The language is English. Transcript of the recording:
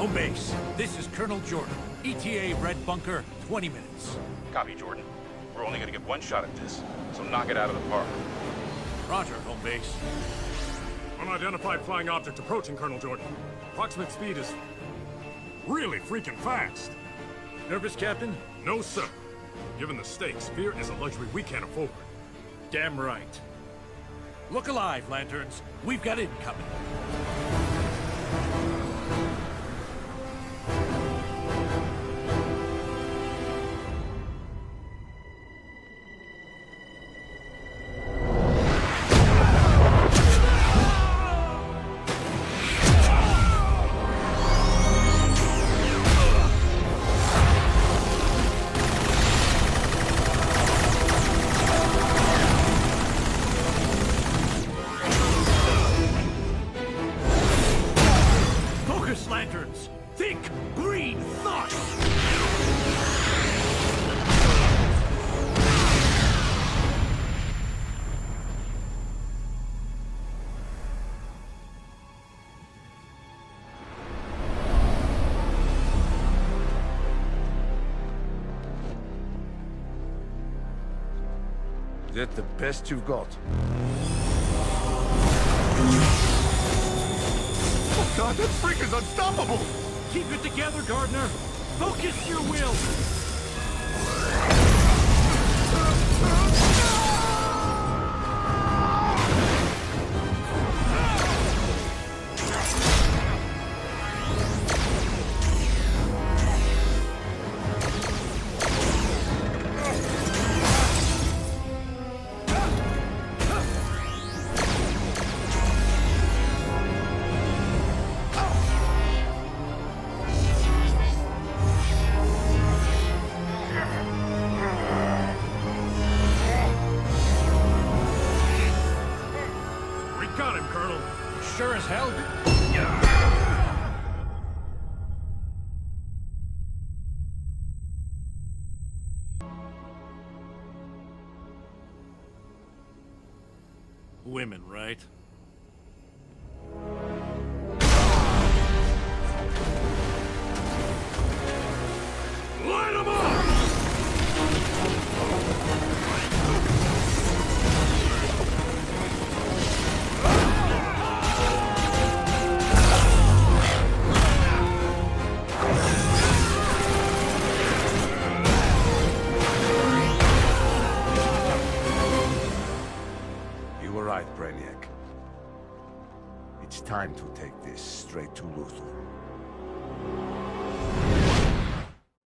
Home base, this is Colonel Jordan. ETA Red Bunker, 20 minutes. Copy, Jordan. We're only gonna get one shot at this, so knock it out of the park. Roger, home base. Unidentified flying object approaching, Colonel Jordan. Approximate speed is really freaking fast. Nervous, Captain? No, sir. Given the stakes, fear is a luxury we can't afford. Damn right. Look alive, Lanterns. We've got incoming. Lanterns! Think green thoughts! Is that the best you've got? Oh God, that freak is unstoppable! Keep it together, Gardner! Focus your will! Got him, Colonel. Sure as hell. Women, right? Light 'em up! You were right, Brainiac. It's time to take this straight to Luthor.